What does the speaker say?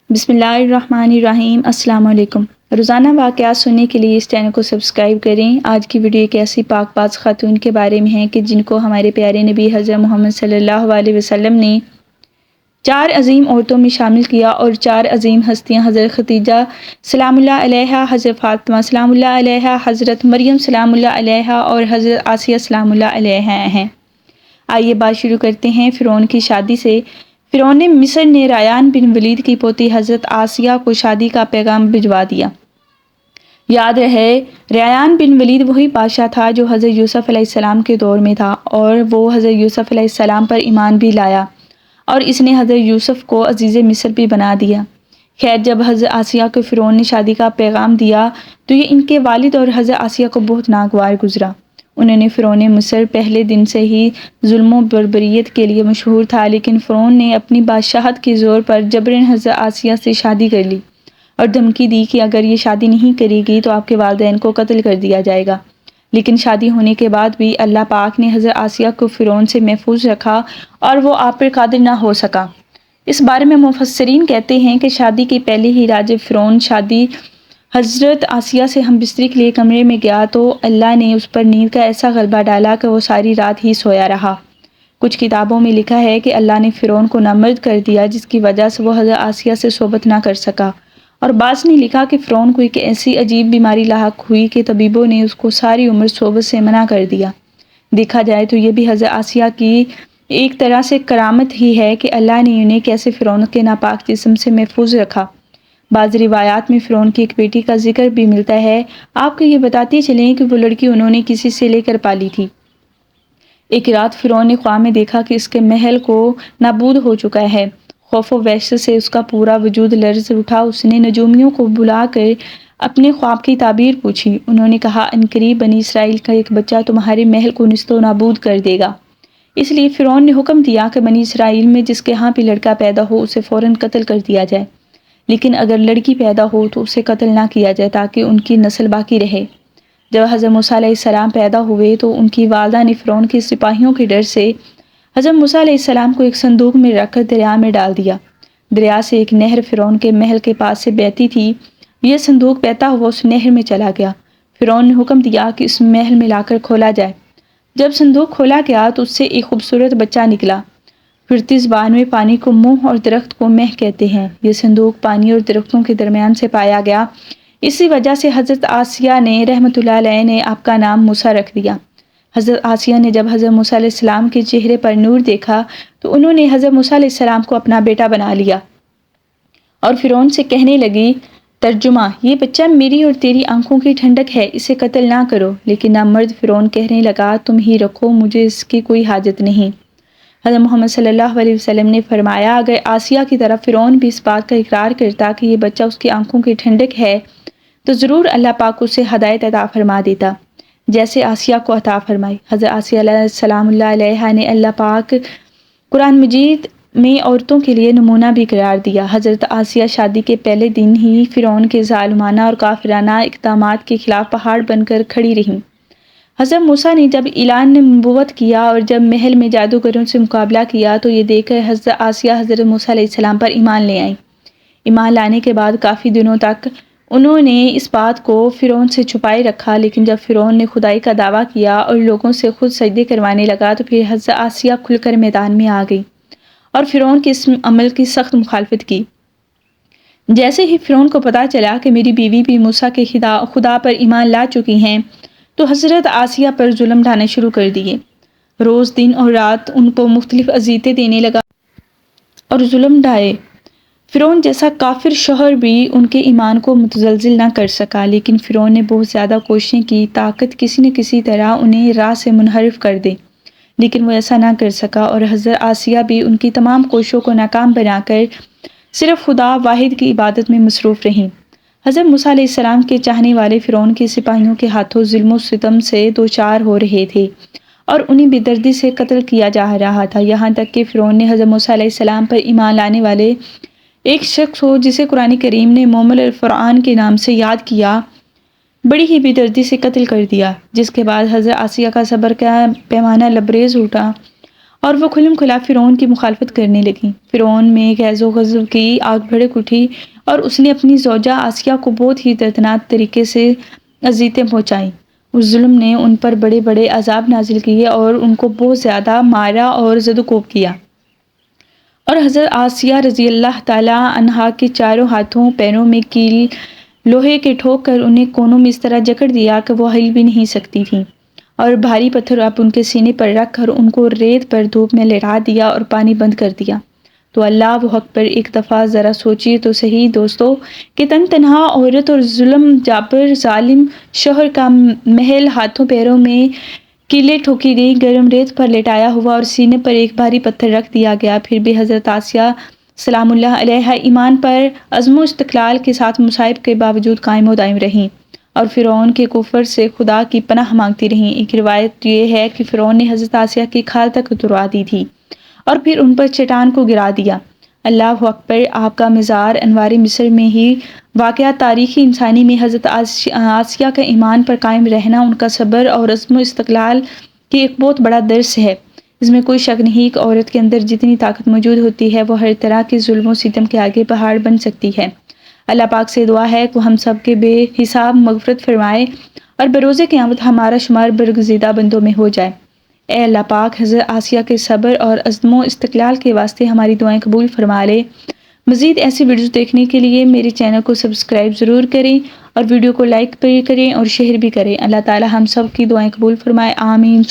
بسم اللہ الرحمن الرحیم۔ السلام علیکم۔ روزانہ واقعات سننے کے لیے اس چینل کو سبسکرائب کریں۔ آج کی ویڈیو ایک ایسی پاک باز خاتون کے بارے میں ہے کہ جن کو ہمارے پیارے نبی حضرت محمد صلی اللہ علیہ وسلم نے 4 عظیم عورتوں میں شامل کیا، اور 4 عظیم ہستیاں حضرت خدیجہ سلام اللہ علیہا، حضرت فاطمہ سلام اللہ علیہا، حضرت مریم سلام اللہ علیہا اور حضرت آسیہ سلام اللہ علیہا ہیں۔ آئیے بات شروع کرتے ہیں فرعون کی شادی سے۔ فرعون مصر نے ریان بن ولید کی پوتی حضرت آسیہ کو شادی کا پیغام بھجوا دیا۔ یاد رہے، ریان بن ولید وہی بادشاہ تھا جو حضرت یوسف علیہ السلام کے دور میں تھا، اور وہ حضرت یوسف علیہ السلام پر ایمان بھی لایا، اور اس نے حضرت یوسف کو عزیز مصر بھی بنا دیا۔ خیر، جب حضرت آسیہ کو فرعون نے شادی کا پیغام دیا تو یہ ان کے والد اور حضرت آسیہ کو بہت ناگوار گزرا۔ انہوں نے فرعون مصر پہلے دن سے ہی ظلم و بربریت کے لیے مشہور تھا، لیکن فرعون نے اپنی بادشاہت کے زور پر جبراً حضرت آسیہ سے شادی کر لی اور دھمکی دی کہ اگر یہ شادی نہیں کرے گی تو آپ کے والدین کو قتل کر دیا جائے گا۔ لیکن شادی ہونے کے بعد بھی اللہ پاک نے حضرت آسیہ کو فرعون سے محفوظ رکھا اور وہ آپ پر قادر نہ ہو سکا۔ اس بارے میں مفسرین کہتے ہیں کہ شادی کے پہلے ہی رات جب فرعون حضرت آسیہ سے ہم بستری کے لیے کمرے میں گیا تو اللہ نے اس پر نیند کا ایسا غلبہ ڈالا کہ وہ ساری رات ہی سویا رہا۔ کچھ کتابوں میں لکھا ہے کہ اللہ نے فرعون کو نامرد کر دیا، جس کی وجہ سے وہ حضرت آسیہ سے صحبت نہ کر سکا، اور بعض نے لکھا کہ فرعون کو ایک ایسی عجیب بیماری لاحق ہوئی کہ طبیبوں نے اس کو ساری عمر صحبت سے منع کر دیا۔ دیکھا جائے تو یہ بھی حضرت آسیہ کی ایک طرح سے کرامت ہی ہے کہ اللہ نے انہیں کیسے فرعون کے ناپاک جسم سے محفوظ رکھا۔ بعض روایات میں فرعون کی ایک بیٹی کا ذکر بھی ملتا ہے۔ آپ کو یہ بتاتے چلیں کہ وہ لڑکی انہوں نے کسی سے لے کر پالی تھی۔ ایک رات فرعون نے خواب میں دیکھا کہ اس کے محل کو نابود ہو چکا ہے۔ خوف و وحشت سے اس کا پورا وجود لرز اٹھا۔ اس نے نجومیوں کو بلا کر اپنے خواب کی تعبیر پوچھی۔ انہوں نے کہا، عنقریب بنی اسرائیل کا ایک بچہ تمہارے محل کو نیست و نابود کر دے گا۔ اس لیے فرعون نے حکم دیا کہ بنی اسرائیل میں جس کے ہاں بھی لڑکا پیدا ہو اسے فوراً قتل کر دیا جائے، لیکن اگر لڑکی پیدا ہو تو اسے قتل نہ کیا جائے تاکہ ان کی نسل باقی رہے۔ جب حضرت موسیٰ علیہ السلام پیدا ہوئے تو ان کی والدہ نے فرعون کے سپاہیوں کے ڈر سے حضرت موسیٰ علیہ السلام کو ایک صندوق میں رکھ کر دریا میں ڈال دیا۔ دریا سے ایک نہر فرعون کے محل کے پاس سے بہتی تھی۔ یہ صندوق بہتا ہوا اس نہر میں چلا گیا۔ فرعون نے حکم دیا کہ اس محل میں لا کر کھولا جائے۔ جب صندوق کھولا گیا تو اس سے ایک خوبصورت بچہ نکلا۔ پھرتی زبان میں پانی کو منہ اور درخت کو مہ کہتے ہیں۔ یہ صندوق پانی اور درختوں کے درمیان سے پایا گیا، اسی وجہ سے حضرت آسیہ نے رحمۃ اللہ علیہ نے آپ کا نام موسیٰ رکھ دیا۔ حضرت آسیہ نے جب حضرت موسیٰ علیہ السلام کے چہرے پر نور دیکھا تو انہوں نے حضرت موسیٰ علیہ السلام کو اپنا بیٹا بنا لیا، اور فرعون سے کہنے لگی، ترجمہ: یہ بچہ میری اور تیری آنکھوں کی ٹھنڈک ہے، اسے قتل نہ کرو۔ لیکن نامرد فرعون کہنے لگا، تم ہی رکھو، مجھے اس کی کوئی حاجت نہیں۔ حضرت محمد صلی اللہ علیہ وسلم نے فرمایا، اگر آسیہ کی طرف فرعون بھی اس بات کا اقرار کرتا کہ یہ بچہ اس کی آنکھوں کی ٹھنڈک ہے تو ضرور اللہ پاک اسے ہدایت عطا فرما دیتا، جیسے آسیہ کو عطا فرمائی۔ حضرت آسیہ علیہ السلام اللہ علیہا نے اللہ پاک قرآن مجید میں عورتوں کے لیے نمونہ بھی قرار دیا۔ حضرت آسیہ شادی کے پہلے دن ہی فرعون کے ظالمانہ اور کافرانہ اقدامات کے خلاف پہاڑ بن کر کھڑی رہیں۔ حضرت موسیٰ نے جب اعلان نبوت کیا اور جب محل میں جادوگروں سے مقابلہ کیا تو یہ دیکھ کر حضرت آسیہ حضرت موسیٰ علیہ السلام پر ایمان لے آئیں۔ ایمان لانے کے بعد کافی دنوں تک انہوں نے اس بات کو فرعون سے چھپائے رکھا، لیکن جب فرعون نے خدائی کا دعویٰ کیا اور لوگوں سے خود سجدے کروانے لگا تو پھر حضرت آسیہ کھل کر میدان میں آ گئی اور فرعون کے اس عمل کی سخت مخالفت کی۔ جیسے ہی فرعون کو پتہ چلا کہ میری بیوی بھی موسیٰ کے خدا پر ایمان لا چکی ہیں تو حضرت آسیہ پر ظلم ڈھانا شروع کر دیے۔ روز دن اور رات ان کو مختلف اذیتیں دینے لگا اور ظلم ڈھائے۔ فرعون جیسا کافر شوہر بھی ان کے ایمان کو متزلزل نہ کر سکا، لیکن فرعون نے بہت زیادہ کوششیں کی طاقت کسی نہ کسی طرح انہیں راہ سے منحرف کر دے، لیکن وہ ایسا نہ کر سکا، اور حضرت آسیہ بھی ان کی تمام کوششوں کو ناکام بنا کر صرف خدا واحد کی عبادت میں مصروف رہیں۔ حضرت موسیٰ علیہ السلام کے چاہنے والے فرعون کے سپاہیوں کے ہاتھوں ظلم و ستم سے دوچار ہو رہے تھے اور انہیں بے دردی سے قتل کیا جا رہا تھا، یہاں تک کہ فرعون نے حضرت موسیٰ علیہ السلام پر ایمان لانے والے ایک شخص کو جسے قرآن کریم نے مومل الفرعون کے نام سے یاد کیا بڑی ہی بے دردی سے قتل کر دیا، جس کے بعد حضرت آسیہ کا صبر کا پیمانہ لبریز اٹھا اور وہ کھلم کھلا فرعون کی مخالفت کرنے لگیں۔ فرعون میں غیظ و غضب کی آگ بھڑک اٹھی اور اس نے اپنی زوجہ آسیہ کو بہت ہی دردناک طریقے سے اذیتیں پہنچائیں۔ اس ظلم نے ان پر بڑے بڑے عذاب نازل کیے اور ان کو بہت زیادہ مارا اور زد و کوب کیا، اور حضرت آسیہ رضی اللہ تعالیٰ عنہا کے چاروں ہاتھوں پیروں میں کیل لوہے کے ٹھوک کر انہیں کونوں میں اس طرح جکڑ دیا کہ وہ ہل بھی نہیں سکتی تھیں، اور بھاری پتھر اب ان کے سینے پر رکھ کر ان کو ریت پر دھوپ میں لٹا دیا اور پانی بند کر دیا۔ تو اللہ وہ حق پر ایک دفعہ ذرا سوچیے تو صحیح دوستو کہ تن تنہا عورت اور ظلم جابر ظالم شوہر کا محل ہاتھوں پیروں میں کیلیں ٹھوکی گئی، گرم ریت پر لٹایا ہوا اور سینے پر ایک بھاری پتھر رکھ دیا گیا، پھر بھی حضرت آسیہ سلام اللہ علیہا ایمان پر عزم و استقلال کے ساتھ مصائب کے باوجود قائم و دائم رہیں اور فرعون کے کفر سے خدا کی پناہ مانگتی رہیں۔ ایک روایت یہ ہے کہ فرعون نے حضرت آسیہ کی کھال تک اتروا دی تھی اور پھر ان پر چٹان کو گرا دیا۔ اللہ اکبر۔ آپ کا مزار انوار مصر میں ہی واقعہ تاریخی انسانی میں حضرت آسیہ کا ایمان پر قائم رہنا ان کا صبر اور عزم و استقلال کی ایک بہت بڑا درس ہے۔ اس میں کوئی شک نہیں کہ عورت کے اندر جتنی طاقت موجود ہوتی ہے وہ ہر طرح کے ظلم و ستم کے آگے پہاڑ بن سکتی ہے۔ اللہ پاک سے دعا ہے کہ ہم سب کے بے حساب مغفرت فرمائے اور بروز قیامت ہمارا شمار برگزیدہ بندوں میں ہو جائے۔ اے اللہ پاک، حضرت آسیہ کے صبر اور عزم و استقلال کے واسطے ہماری دعائیں قبول فرما لے۔ مزید ایسی ویڈیوز دیکھنے کے لیے میرے چینل کو سبسکرائب ضرور کریں اور ویڈیو کو لائک بھی کریں اور شیئر بھی کریں۔ اللہ تعالی ہم سب کی دعائیں قبول فرمائے، آمین۔